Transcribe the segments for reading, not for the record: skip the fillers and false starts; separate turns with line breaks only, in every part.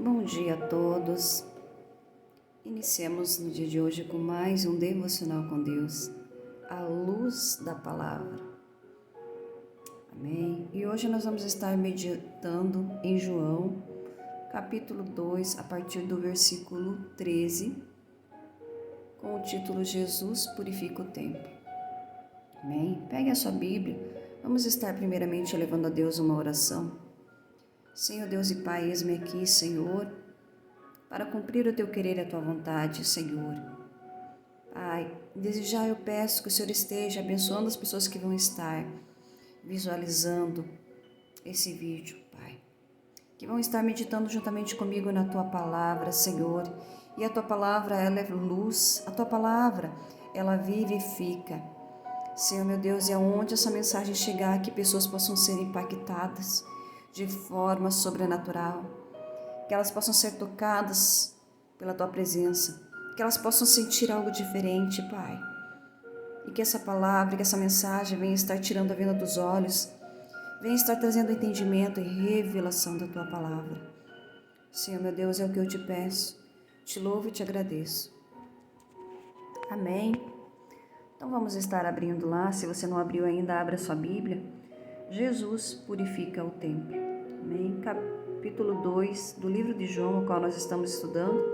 Bom dia a todos. Iniciemos no dia de hoje com mais um devocional com Deus, à luz da palavra. Amém? E hoje nós vamos estar meditando em João, capítulo 2, a partir do versículo 13, com o título Jesus purifica o templo. Amém? Pegue a sua Bíblia, vamos estar primeiramente elevando a Deus uma oração. Senhor Deus e Pai, eis-me aqui, Senhor, para cumprir o Teu querer e a Tua vontade, Senhor. Pai, desejar eu peço que o Senhor esteja abençoando as pessoas que vão estar visualizando esse vídeo, Pai. Que vão estar meditando juntamente comigo na Tua palavra, Senhor. E a Tua palavra, ela é luz, a Tua palavra, ela vivifica. Senhor, meu Deus, e aonde essa mensagem chegar, que pessoas possam ser impactadas de forma sobrenatural, que elas possam ser tocadas pela Tua presença, que elas possam sentir algo diferente, Pai. E que essa palavra, que essa mensagem venha estar tirando a venda dos olhos, venha estar trazendo entendimento e revelação da Tua palavra. Senhor, meu Deus, é o que eu te peço, te louvo e te agradeço. Amém. Então vamos estar abrindo lá, se você não abriu ainda, abra sua Bíblia. Jesus purifica o templo. Amém? Capítulo 2 do livro de João, o qual nós estamos estudando,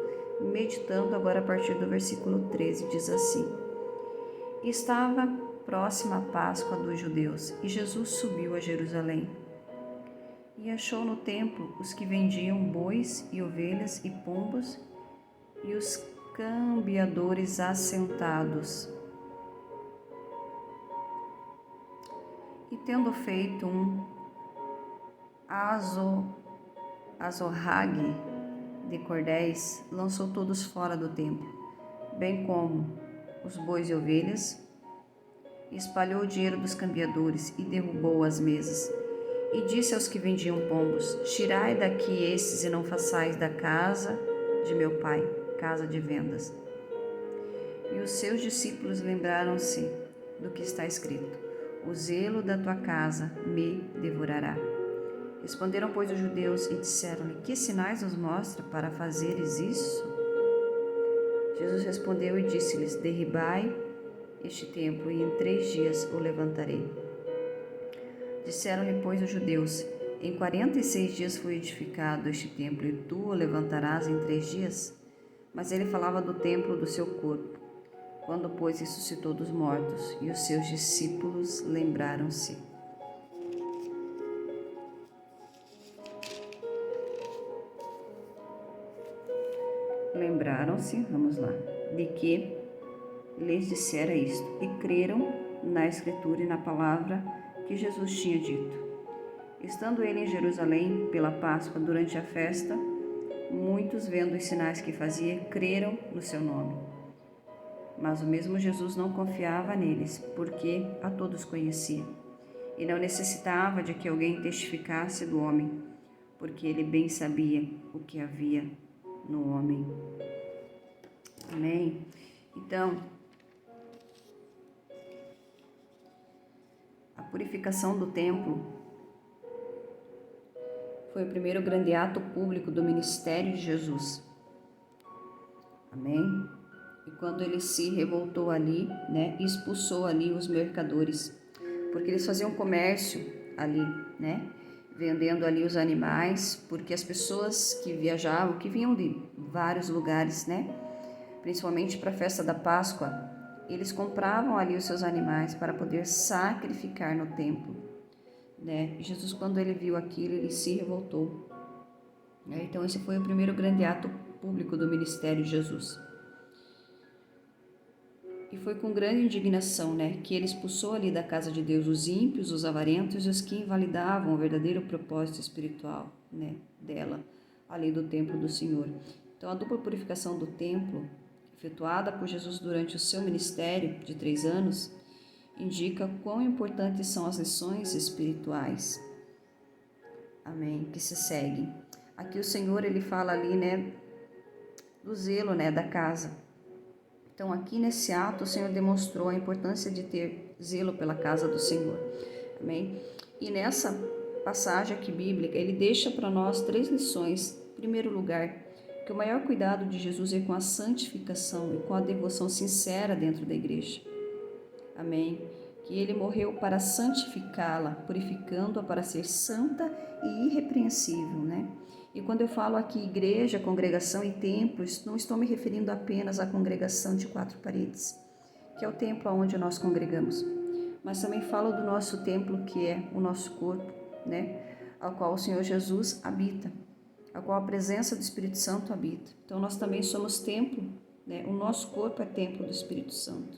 meditando agora a partir do versículo 13, diz assim: Estava próxima a Páscoa dos judeus, e Jesus subiu a Jerusalém. E achou no templo os que vendiam bois e ovelhas e pombos, e os cambiadores assentados. E tendo feito um azorrague de cordéis, lançou todos fora do templo, bem como os bois e ovelhas, e espalhou o dinheiro dos cambiadores e derrubou as mesas. E disse aos que vendiam pombos: Tirai daqui estes e não façais da casa de meu pai casa de vendas. E os seus discípulos lembraram-se do que está escrito: O zelo da tua casa me devorará. Responderam, pois, os judeus e disseram-lhe: Que sinais nos mostra para fazeres isso? Jesus respondeu e disse-lhes: Derribai este templo, e em 3 dias o levantarei. Disseram-lhe, pois, os judeus: Em 46 dias foi edificado este templo, e tu o levantarás em 3 dias? Mas ele falava do templo do seu corpo. Quando, pois, ressuscitou dos mortos, e os seus discípulos lembraram-se. Vamos lá, de que lhes dissera isto, e creram na Escritura e na palavra que Jesus tinha dito. Estando ele em Jerusalém pela Páscoa, durante a festa, muitos, vendo os sinais que fazia, creram no seu nome. Mas o mesmo Jesus não confiava neles, porque a todos conhecia, e não necessitava de que alguém testificasse do homem, porque ele bem sabia o que havia no homem. Amém? Então, a purificação do templo foi o primeiro grande ato público do ministério de Jesus. Amém? E quando ele se revoltou ali, expulsou ali os mercadores, porque eles faziam comércio ali, vendendo ali os animais, porque as pessoas que viajavam, que vinham de vários lugares, principalmente para a festa da Páscoa, eles compravam ali os seus animais para poder sacrificar no templo. Jesus, quando ele viu aquilo, ele se revoltou. Então esse foi o primeiro grande ato público do ministério de Jesus. E foi com grande indignação, que ele expulsou ali da casa de Deus os ímpios, os avarentos e os que invalidavam o verdadeiro propósito espiritual, dela, ali do templo do Senhor. Então a dupla purificação do templo, efetuada por Jesus durante o seu ministério de 3 anos, indica quão importantes são as lições espirituais, amém, que se seguem. Aqui o Senhor, ele fala ali, do zelo, da casa. Então, aqui nesse ato, o Senhor demonstrou a importância de ter zelo pela casa do Senhor. Amém? E nessa passagem aqui bíblica, ele deixa para nós 3 lições. Em primeiro lugar, que o maior cuidado de Jesus é com a santificação e com a devoção sincera dentro da igreja. Amém? Que ele morreu para santificá-la, purificando-a para ser santa e irrepreensível, né? E quando eu falo aqui igreja, congregação e templo, não estou me referindo apenas à congregação de 4 paredes, que é o templo onde nós congregamos, mas também falo do nosso templo, que é o nosso corpo, né? Ao qual o Senhor Jesus habita, ao qual a presença do Espírito Santo habita. Então nós também somos templo, né? O nosso corpo é templo do Espírito Santo,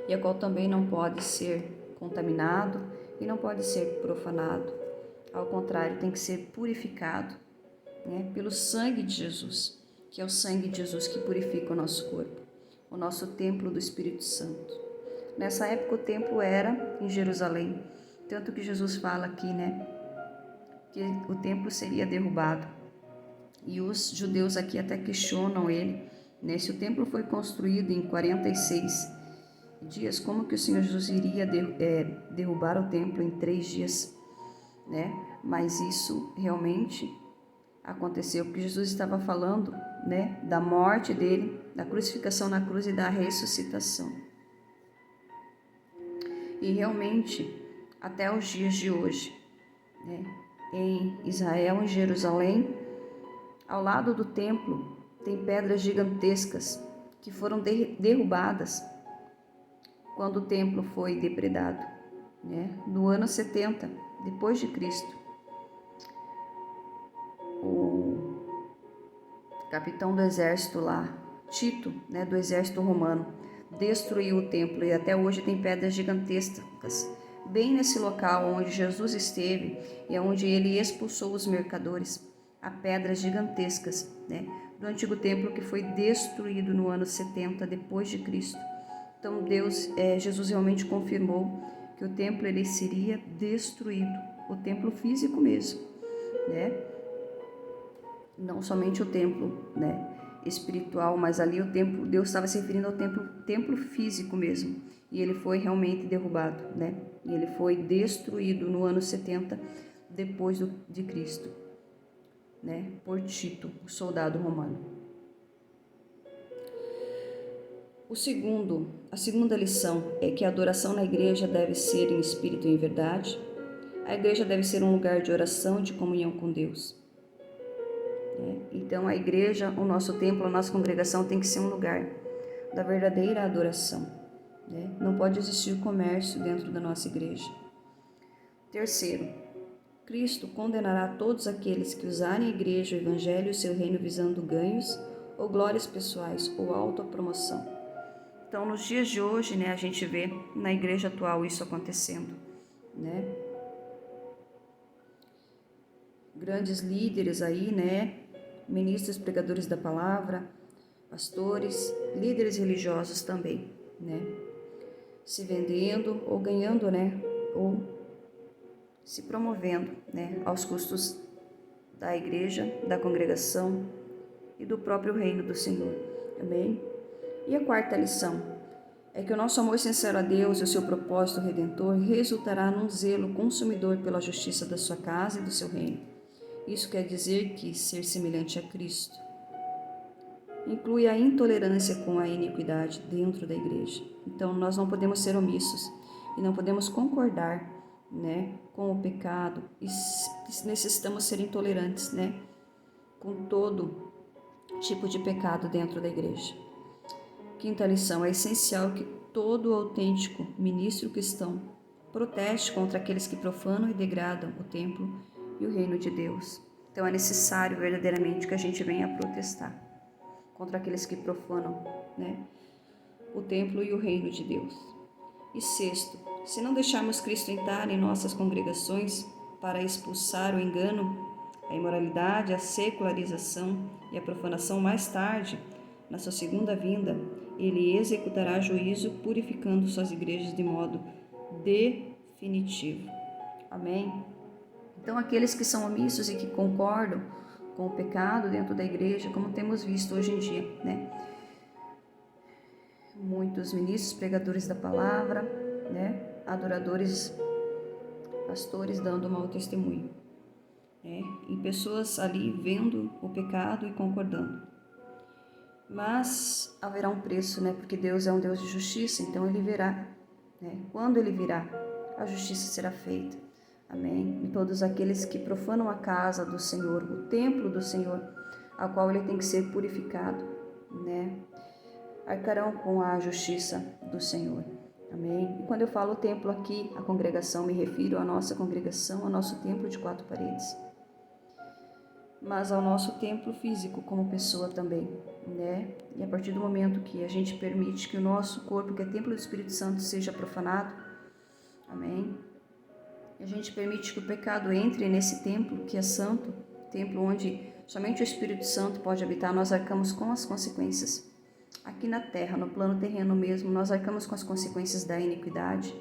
e a qual também não pode ser contaminado e não pode ser profanado. Ao contrário, tem que ser purificado, né, pelo sangue de Jesus, que é o sangue de Jesus que purifica o nosso corpo, o nosso templo do Espírito Santo. Nessa época o templo era em Jerusalém, tanto que Jesus fala aqui, né, que o templo seria derrubado. E os judeus aqui até questionam ele, né, se o templo foi construído em 46 dias, como que o Senhor Jesus iria derrubar o templo em 3 dias, né? Mas isso realmente aconteceu porque Jesus estava falando, né, da morte dele, da crucificação na cruz e da ressuscitação. E realmente, até os dias de hoje, né, em Israel, em Jerusalém, ao lado do templo, tem pedras gigantescas que foram derrubadas quando o templo foi depredado, né? No ano 70 depois de Cristo. O capitão do exército lá, Tito, né, do exército romano, destruiu o templo e até hoje tem pedras gigantescas bem nesse local onde Jesus esteve e onde ele expulsou os mercadores. Há pedras gigantescas, né, do antigo templo que foi destruído no ano 70 depois de Cristo. Então Jesus realmente confirmou que o templo ele seria destruído, o templo físico mesmo, né? Não somente o templo, né, espiritual, mas ali o templo, Deus estava se referindo ao templo físico mesmo, e ele foi realmente derrubado, né? E ele foi destruído no ano 70 depois de Cristo, né, por Tito, o soldado romano. A segunda lição é que a adoração na igreja deve ser em espírito e em verdade. A igreja deve ser um lugar de oração e de comunhão com Deus. Então a igreja, o nosso templo, a nossa congregação tem que ser um lugar da verdadeira adoração, né? Não pode existir comércio dentro da nossa igreja. Terceiro, Cristo condenará todos aqueles que usarem a igreja, o evangelho e o seu reino visando ganhos ou glórias pessoais ou autopromoção. Então, nos dias de hoje, né, a gente vê na igreja atual isso acontecendo, né? Grandes líderes aí, né, ministros, pregadores da palavra, pastores, líderes religiosos também, né, se vendendo ou ganhando, né, ou se promovendo, né, aos custos da igreja, da congregação e do próprio reino do Senhor. Amém? E a quarta lição é que o nosso amor sincero a Deus e o seu propósito redentor resultará num zelo consumidor pela justiça da sua casa e do seu reino. Isso quer dizer que ser semelhante a Cristo inclui a intolerância com a iniquidade dentro da igreja. Então, nós não podemos ser omissos e não podemos concordar, né, com o pecado e necessitamos ser intolerantes, né, com todo tipo de pecado dentro da igreja. Quinta lição, é essencial que todo autêntico ministro cristão proteste contra aqueles que profanam e degradam o templo e o reino de Deus. Então é necessário verdadeiramente que a gente venha protestar contra aqueles que profanam, né, o templo e o reino de Deus. E sexto, se não deixarmos Cristo entrar em nossas congregações para expulsar o engano, a imoralidade, a secularização e a profanação mais tarde, na sua segunda vinda, ele executará juízo purificando suas igrejas de modo definitivo. Amém? Então, aqueles que são omissos e que concordam com o pecado dentro da igreja, como temos visto hoje em dia, né? Muitos ministros, pregadores da palavra, né? Adoradores pastores dando mau testemunho, né? E pessoas ali vendo o pecado e concordando. Mas haverá um preço, né? Porque Deus é um Deus de justiça, então Ele virá, né? Quando Ele virá, a justiça será feita. Amém? E todos aqueles que profanam a casa do Senhor, o templo do Senhor, a qual ele tem que ser purificado, né? Arcarão com a justiça do Senhor. Amém? E quando eu falo templo aqui, a congregação, me refiro à nossa congregação, ao nosso templo de 4 paredes. Mas ao nosso templo físico como pessoa também, né? E a partir do momento que a gente permite que o nosso corpo, que é templo do Espírito Santo, seja profanado, amém? E a gente permite que o pecado entre nesse templo que é santo, templo onde somente o Espírito Santo pode habitar, nós arcamos com as consequências. Aqui na terra, no plano terreno mesmo, nós arcamos com as consequências da iniquidade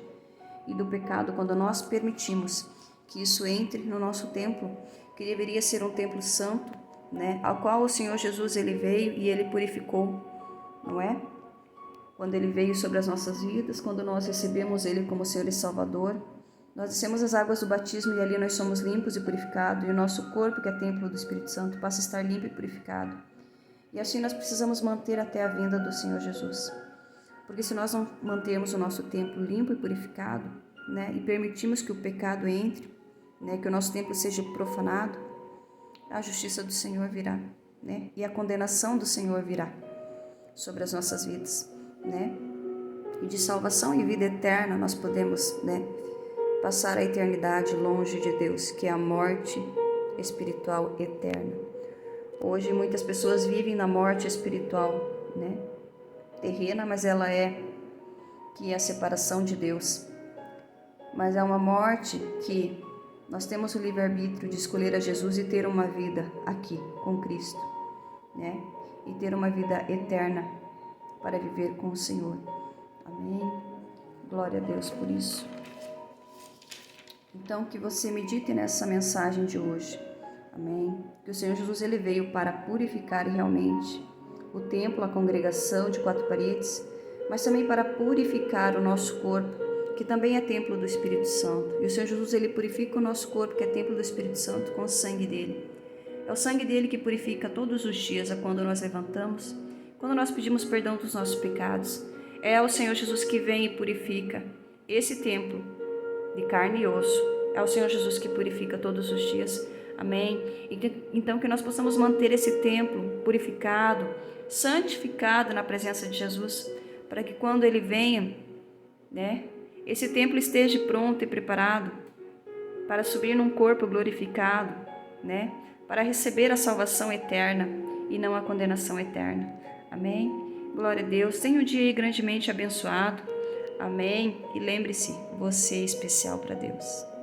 e do pecado quando nós permitimos que isso entre no nosso templo, que deveria ser um templo santo, né, ao qual o Senhor Jesus ele veio e ele purificou, não é? Quando ele veio sobre as nossas vidas, quando nós recebemos ele como Senhor e Salvador, nós descemos as águas do batismo e ali nós somos limpos e purificados, e o nosso corpo, que é templo do Espírito Santo, passa a estar limpo e purificado. E assim nós precisamos manter até a vinda do Senhor Jesus. Porque se nós não mantermos o nosso templo limpo e purificado, né, e permitirmos que o pecado entre, né, que o nosso templo seja profanado, a justiça do Senhor virá, né, e a condenação do Senhor virá sobre as nossas vidas, né. E de salvação e vida eterna nós podemos, né, passar a eternidade longe de Deus, que é a morte espiritual eterna. Hoje muitas pessoas vivem na morte espiritual, né? Terrena, mas ela que é a separação de Deus. Mas é uma morte que nós temos o livre-arbítrio de escolher a Jesus e ter uma vida aqui com Cristo, né? E ter uma vida eterna para viver com o Senhor. Amém? Glória a Deus por isso. Então, que você medite nessa mensagem de hoje, amém? Que o Senhor Jesus ele veio para purificar realmente o templo, a congregação de 4 paredes, mas também para purificar o nosso corpo, que também é templo do Espírito Santo. E o Senhor Jesus ele purifica o nosso corpo, que é templo do Espírito Santo, com o sangue dele. É o sangue dele que purifica todos os dias, quando nós levantamos, quando nós pedimos perdão dos nossos pecados. É o Senhor Jesus que vem e purifica esse templo de carne e osso. É o Senhor Jesus que purifica todos os dias. Amém? Então que nós possamos manter esse templo purificado, santificado na presença de Jesus, para que quando Ele venha, né, esse templo esteja pronto e preparado para subir num corpo glorificado, né, para receber a salvação eterna e não a condenação eterna. Amém? Glória a Deus. Tenha um dia aí grandemente abençoado. Amém? E lembre-se, você é especial para Deus.